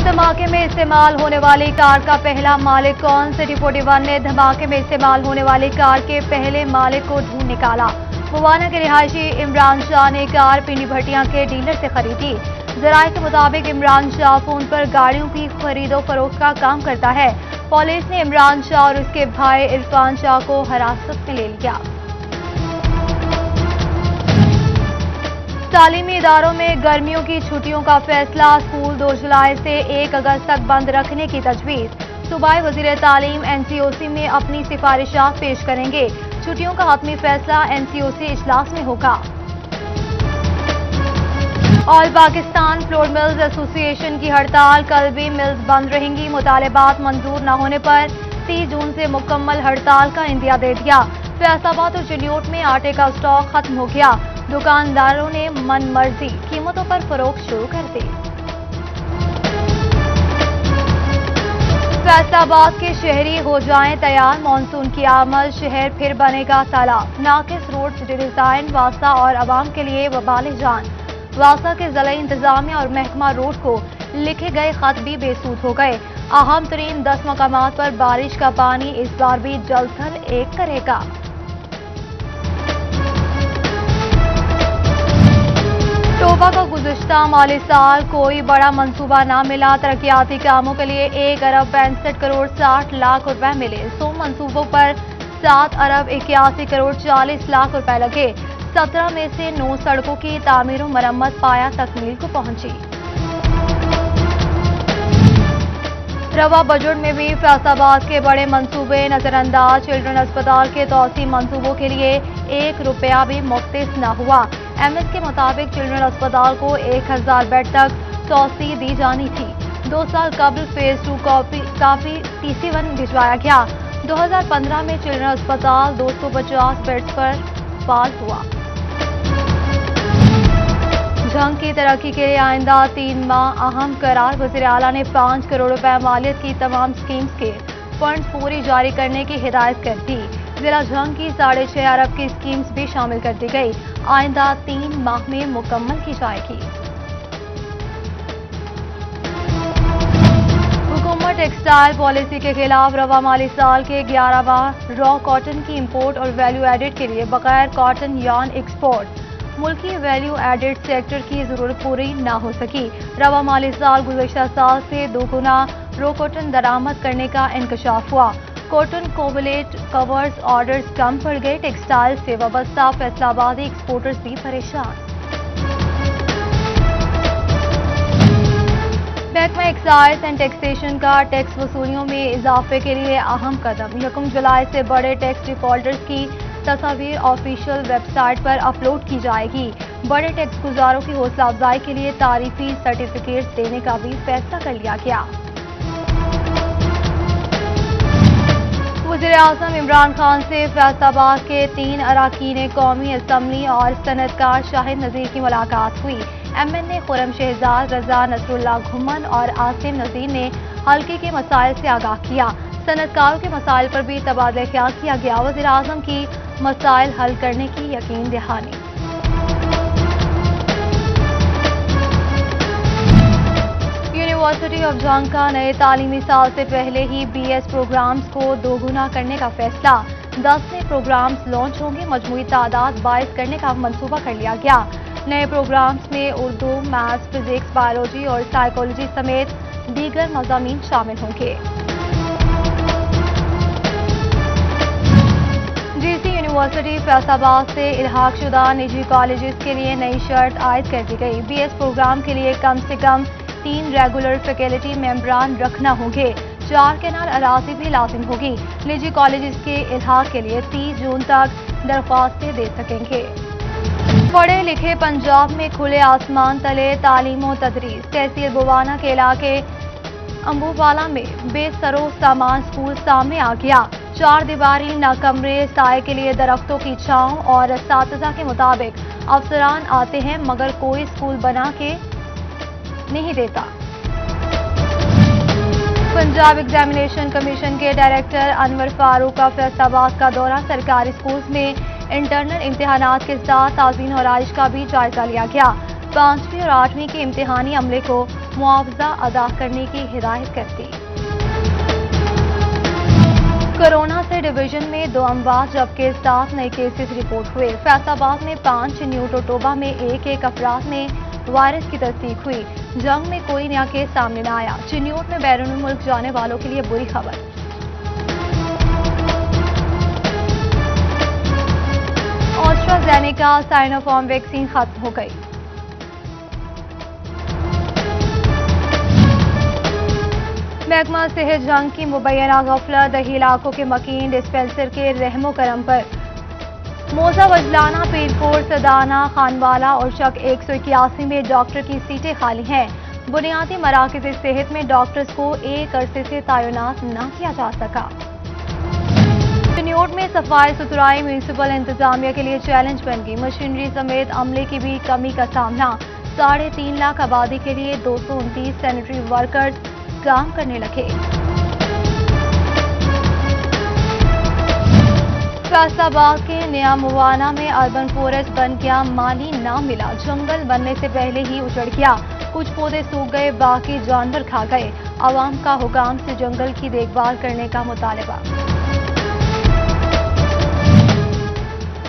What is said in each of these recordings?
और धमाके में इस्तेमाल होने वाली कार का पहला मालिक कौन? सिटी 41 ने धमाके में इस्तेमाल होने वाली कार के पहले मालिक को ढूंढ निकाला। मुवाना के रिहायशी इमरान शाह ने कार पिंडी भटिया के डीलर से खरीदी। जराये के मुताबिक इमरान शाह फोन पर गाड़ियों की खरीदो फरोख्त का काम करता है। पुलिस ने इमरान शाह और उसके भाई इरफान शाह को हिरासत में ले लिया। तालीमी इदारों में गर्मियों की छुट्टियों का फैसला। स्कूल 2 जुलाई से 1 अगस्त तक बंद रखने की तजवीज़। सूबाई वज़ीर तालीम NCOC में अपनी सिफारिशात पेश करेंगे। छुट्टियों का हतमी फैसला NCOC इजलास में होगा। All Pakistan flour mills association की हड़ताल। कल भी मिल्स बंद रहेंगी। मुतालबात मंजूर न होने पर 30 जून से मुकम्मल हड़ताल का इंदिया दे दिया। फैसलाबाद और चिलियोट में आटे का स्टॉक खत्म हो गया। दुकानदारों ने मन मर्जी कीमतों पर फरोख्त शुरू कर दी। फैसलाबाद के शहरी हो जाएं तैयार। मानसून की आमद, शहर फिर बनेगा तालाब। नाकिस रोड सिटी डिजाइन वासा और आवाम के लिए वबाल जान। वासा के ज़िला इंतजामिया और महकमा रोड को लिखे गए खत भी बेसूद हो गए। अहम तरीन 10 मकामात पर बारिश का पानी इस बार भी जलथल एक करेगा। टोबा का गुज़िश्ता माली साल कोई बड़ा मंसूबा ना मिला। तरक्याती कामों के लिए 1 अरब 65 करोड़ 60 लाख रुपए मिले। 100 मंसूबों पर 7 अरब 81 करोड़ 40 लाख रुपए लगे। 17 में से 9 सड़कों की तामीर और मरम्मत पाया तकमील को पहुंची। रवा बजट में भी फैसलाबाद के बड़े मंसूबे नजरअंदाज। चिल्ड्रन अस्पताल के तौसील मंसूबों के लिए 1 रुपया भी मुख्तस न हुआ। MS के मुताबिक चिल्ड्रन अस्पताल को 1000 बेड तक तौसील दी जानी थी। 2 साल कबल फेज 2 काफी TC1 भिजवाया गया। 2015 में चिल्ड्रन अस्पताल 250 बेड्स पर फाल हुआ। जंग की तरक्की के लिए आइंदा 3 माह अहम करार। वज़ीर आला ने 5 करोड़ रुपए मालियत की तमाम स्कीम्स के फंड पूरी जारी करने की हिदायत कर दी। जिला जंग की 6.5 अरब की स्कीम्स भी शामिल कर दी गई। आइंदा 3 माह में मुकम्मल की जाएगी। हुकूमत टेक्सटाइल पॉलिसी के खिलाफ रवा माली साल के 11 माह रॉ कॉटन की इंपोर्ट और वैल्यू एडिड के लिए बगैर कॉटन यार्न एक्सपोर्ट मुल्की वैल्यू एडिड सेक्टर की जरूरत पूरी न हो सकी। रवा माली साल गुज़श्ता साल से 2 गुना रॉ कॉटन दरामद करने का इंकशाफ हुआ। कॉटन कोवलेट कवर्स ऑर्डर्स कम पड़ गए। टेक्सटाइल से वाबस्ता फैसलाबादी एक्सपोर्टर्स भी परेशान। महकमा एक्साइज एंड टैक्सेशन का टैक्स वसूलियों में इजाफे के लिए अहम कदम। 1 जुलाई से बड़े टैक्स डिफॉल्टर्स की तस्वीर ऑफिशियल वेबसाइट पर अपलोड की जाएगी। बड़े टैक्स गुजारों की हौसला अफजाई के लिए तारीफी सर्टिफिकेट देने का भी फैसला कर लिया गया। वज़ीर आज़म इमरान खान से फैसलाबाद के 3 अरकान कौमी असम्बली और सनतकार शाहिद नज़ीर की मुलाकात हुई। MNA खुर्रम शहजाद, रजा नसरुल्लाह घुमन और आसिम नज़ीर ने हल्के के मसाइल से आगाह किया। सनतकारों के मसाइल पर भी तबादला ख्याल किया गया। वज़ीर आज़म की मसाइल हल करने की यकीन दहानी। यूनिवर्सिटी ऑफ जंग का नए तालीमी साल से पहले ही BS प्रोग्राम्स को 2 गुना करने का फैसला। 10 नए प्रोग्राम्स लॉन्च होंगे। मजमूई तादाद 22 करने का मंसूबा कर लिया गया। नए प्रोग्राम्स में उर्दू, मैथ्स, फिजिक्स, बायोलॉजी और साइकोलॉजी समेत दीगर मज़ामीन शामिल होंगे। GC यूनिवर्सिटी फैसलाबाद से इल्हाक शुदा निजी कॉलेजेस के लिए नई शर्त आयद कर दी गई। BS प्रोग्राम के लिए कम से कम 3 रेगुलर फैकल्टी मेंबरान रखना होंगे। 4 कैनाल अराजी भी लाजिम होगी। निजी कॉलेजेस के इल्हाक के लिए 30 जून तक दरख्वास्तें दे सकेंगे। पढ़े लिखे पंजाब में खुले आसमान तले तालीम और तदरीस। तहसील बुवाना के इलाके अंबूवाला में बेसरो सामान स्कूल सामने आ गया। 4 दीवारी न कमरे, साए के लिए दरख्तों की छांव और असातिज़ा के मुताबिक अफसरान आते हैं मगर कोई स्कूल बना के नहीं देता। पंजाब एग्जामिनेशन कमीशन के डायरेक्टर अनवर फारूक का फैसलाबाद का दौरा। सरकारी स्कूल्स में इंटरनल इम्तिहानात के साथ ताज़ीन और आइश का भी जायजा लिया गया। 5वीं और 8वीं के इम्तिहानी अमले को मुआवजा अदा करने की हिदायत कर दी। कोरोना से डिवीजन में 2 अमवात जबकि 7 नए केसेस रिपोर्ट हुए। फैसलाबाद में 5, न्यू टोटोबा में 1 अफराद में वायरस की तस्दीक हुई। जंग में कोई नया केस सामने न आया। चिन्योट में बैरून मुल्क जाने वालों के लिए बुरी खबर। ऑस्ट्राजेनेका साइनोफार्म वैक्सीन खत्म हो गई। महकमा सेहत जंग की मुबैना गफलत, दही इलाकों के मकीन डिस्पेंसर के रहमो करम पर। मोजा वजलाना, पीरकोट, सदाना, खानवाला और शक 181 में डॉक्टर की सीटें खाली हैं। बुनियादी मराकज़ सेहत में डॉक्टर्स को एक अरसे से तैनात न किया जा सका। चिन्योट में सफाई सुथराई म्यूनिसिपल इंतजामिया के लिए चैलेंज बन गई। मशीनरी समेत अमले की भी कमी का सामना। 3.5 लाख आबादी के लिए 229 सैनिटरी वर्कर्स काम करने लगे। फैसलाबाद के नया मुवाना में अर्बन फॉरेस्ट बन गया, माली ना मिला। जंगल बनने से पहले ही उजड़ गया। कुछ पौधे सूख गए, बाकी जानवर खा गए। आवाम का हुकाम से जंगल की देखभाल करने का मुतालबा।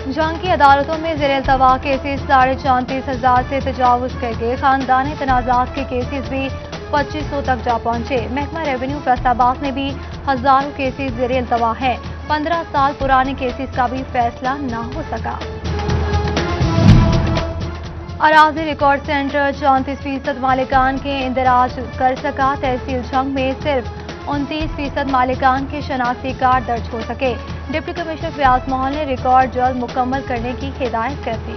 जंग की अदालतों में ज़ेर-ए-इल्तवा केसेस 34,500 से तजावुज कर गए। खानदानी तनाज़ात के केसेस भी 2500 तक जा पहुंचे। महकमा रेवेन्यू फैसलाबाद में भी हजारों केसेस ज़ेर-ए-इल्तवा हैं। 15 साल पुराने केसेस का भी फैसला न हो सका। अराजी रिकॉर्ड सेंटर 34% मालिकान के इंदराज कर सका। तहसील जंग में सिर्फ 29% मालिकान के शनाख्ती कार्ड दर्ज हो सके। डिप्टी कमिश्नर फयाज मोहन ने रिकॉर्ड जल्द मुकम्मल करने की हिदायत कर दी।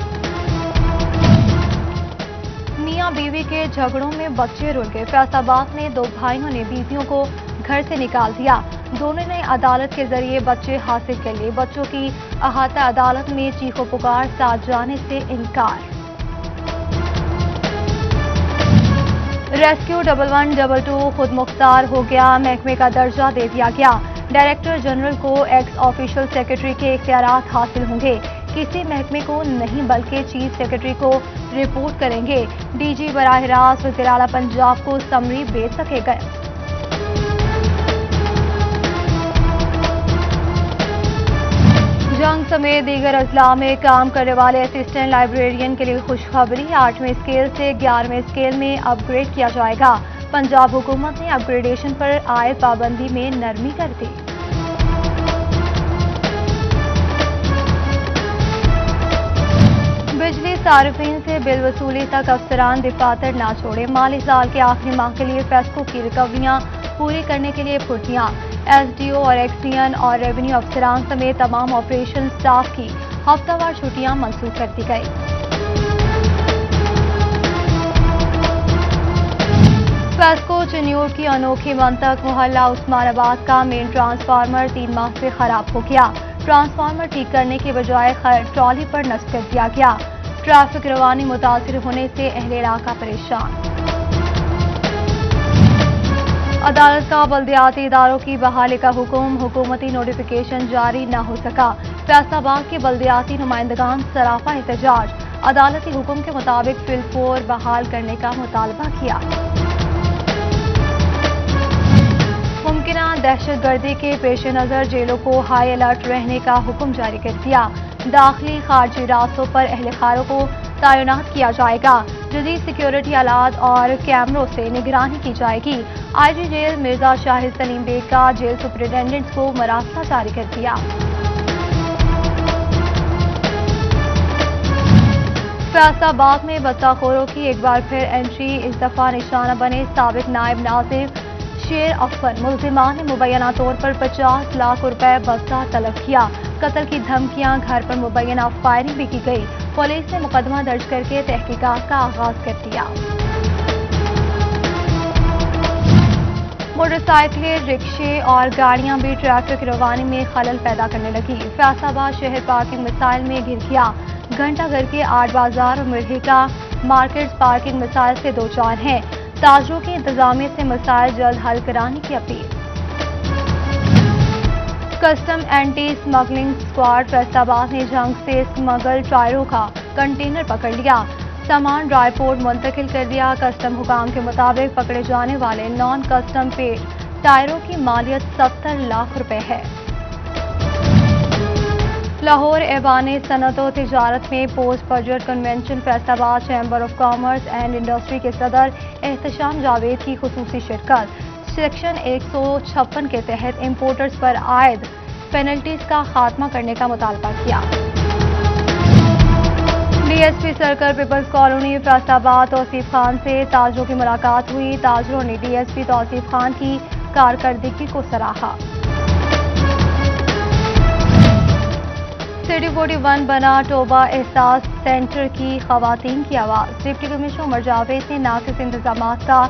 मियां बीवी के झगड़ों में बच्चे रुल गए। फैसलाबाद में 2 भाइयों ने बीवियों को घर से निकाल दिया। दोनों ने अदालत के जरिए बच्चे हासिल कर लिए। बच्चों की अहाता अदालत में चीखो पुकार, साथ जाने से इनकार। रेस्क्यू 1112 खुद मुख्तार हो गया। महकमे का दर्जा दे दिया गया। डायरेक्टर जनरल को एक्स ऑफिशियल सेक्रेटरी के इख्तियारात हासिल होंगे। किसी महकमे को नहीं बल्कि चीफ सेक्रेटरी को रिपोर्ट करेंगे। डीजी बराह रास्त वज़ीर आला पंजाब को समरी भेज सकेगा। जंग समेत दीगर अजला में काम करने वाले असिस्टेंट लाइब्रेरियन के लिए खुशखबरी। 8वें स्केल से 11वें स्केल में अपग्रेड किया जाएगा। पंजाब हुकूमत ने अपग्रेडेशन पर आयद पाबंदी में नरमी कर दी। बिजली सार्फिन से बिल वसूली तक अफसरान दिफातर ना छोड़े। माली साल के आखिरी माह के लिए फेस्को की रिकवरियां पूरी करने के लिए फुर्तियां। एसडीओ और एक्सीएन और रेवेन्यू अफसरान समेत तमाम ऑपरेशन स्टाफ की हफ्तावार छुट्टियां मंसूख कर दी गई। फेस्को चिन्योट की अनोखी मंतक मोहल्ला उस्मानाबाद का मेन ट्रांसफार्मर 3 माह से खराब हो गया। ट्रांसफार्मर ठीक करने के बजाय ट्रॉली पर नस्ब कर दिया गया। ट्रैफिक रवानी मुतासिर होने से अहले इलाका परेशान। अदालत का बल्दियाती इदारों की बहाली का हुक्म, हुकूमती नोटिफिकेशन जारी न हो सका। फैसलाबाद के बल्दियाती नुमाइंदगान सराफा एहतजाज। अदालती हुक्म के मुताबिक फिलफोर बहाल करने का मुतालबा किया। मुमकिना दहशतगर्दी के पेश नजर जेलों को हाई अलर्ट रहने का हुक्म जारी कर दिया। दाखिली खारजी रास्तों पर अहलकारों को तैनात किया जाएगा। जदीद सिक्योरिटी आलात और कैमरों से निगरानी की जाएगी। आईजी जेल मिर्जा शाहिद सलीम बेग का जेल सुपरिटेंडेंट को मरासला जारी कर दिया। फैसलाबाद में बच्चाखोरों की एक बार फिर एंट्री। इस दफा निशाना बने साबिक नायब नाजिर शेर अफन। मुल्जिमान ने मुबैना तौर पर 50 लाख रुपए बस्ता तलब किया। कत्ल की धमकियां, घर पर मुबैना फायरिंग भी की गई। पुलिस ने मुकदमा दर्ज करके तहकीकात का आगाज कर दिया। मोटरसाइकिलें, रिक्शे और गाड़ियां भी ट्रैफिक रवानी में खलल पैदा करने लगी। फैसलाबाद शहर पार्किंग मिसाइल में घिर गया। घंटा घर के 8 बाजार और मिर्हिका मार्केट्स पार्किंग मिसाइल से दो चार हैं। ताजरों की इंतजामिया से मिसाइल जल्द हल कराने की appeal. Custom anti smuggling squad Faisalabad ने जंग से स्मगल टायरों का कंटेनर पकड़ लिया। सामान रायपोर्ट मुंतकिल कर दिया। कस्टम हुकाम के मुताबिक पकड़े जाने वाले नॉन कस्टम पेड टायरों की मालियत 70 लाख रुपए है। लाहौर ऐवान सनअत व तिजारत में post budget convention Faisalabad chamber of commerce and industry के सदर एहतशाम जावेद की खुसूसी शिरकत। सेक्शन 156 के तहत इम्पोर्टर्स पर आयद पेनल्टीज का खात्मा करने का मुतालबा किया। DSP circle people's colony Faisalabad Tauseef Khan से ताजरों की मुलाकात हुई। ताजरों ने डीएसपी तौसीफ खान की कारकर्दगी को सराहा। सिटी 41 बना टोबा एहसास सेंटर की खवातीन की आवाज। डिप्टी कमिश्नर उमर जावेद ने नाकिस इंतजामात का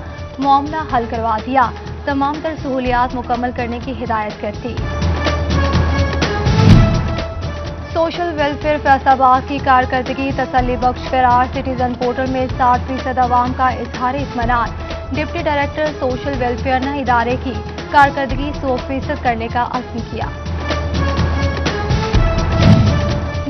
मामला हल करवा दिया। तमाम तर सहूलियात मुकम्मल करने की हिदायत कर दी। सोशल वेलफेयर फैसलाबाद की कारकर्दगी तसल्ली बख्श करार। सिटीजन पोर्टल में 60% अवाम का इजहार इत्मीनान। डिप्टी डायरेक्टर सोशल वेलफेयर ने इदारे की कारकर्दगी 100% करने का अज़्म किया।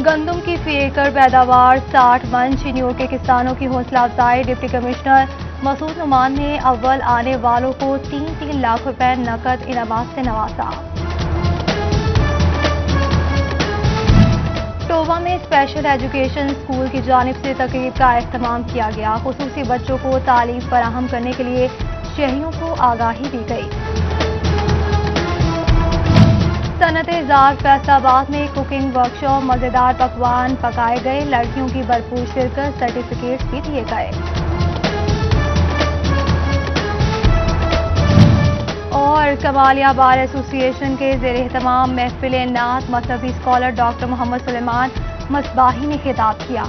गंदम की फी एकड़ पैदावार 60 मन। चिन्यों के किसानों की हौसला अफजाई। डिप्टी कमिश्नर मसूद नुमान ने अव्वल आने वालों को 3-3 लाख रुपए नकद इनामात से नवाजा। टोबा में स्पेशल एजुकेशन स्कूल की जानिब से तकरीब का एहतमाम किया गया। खुसूसी बच्चों को तालीम फराहम करने के लिए शहरियों को आगाही दी गई। सनत-ए-ज़ार फैसलाबाद में कुकिंग वर्कशॉप, मजेदार पकवान पकाए गए। लड़कियों की भरपूर शिरकत, सर्टिफिकेट्स भी दिए गए। और कमालिया बार एसोसिएशन के ज़ेर एहतमाम महफिल नात मजहबी स्कॉलर डॉक्टर मोहम्मद सुलेमान मसबाही ने खिताब किया।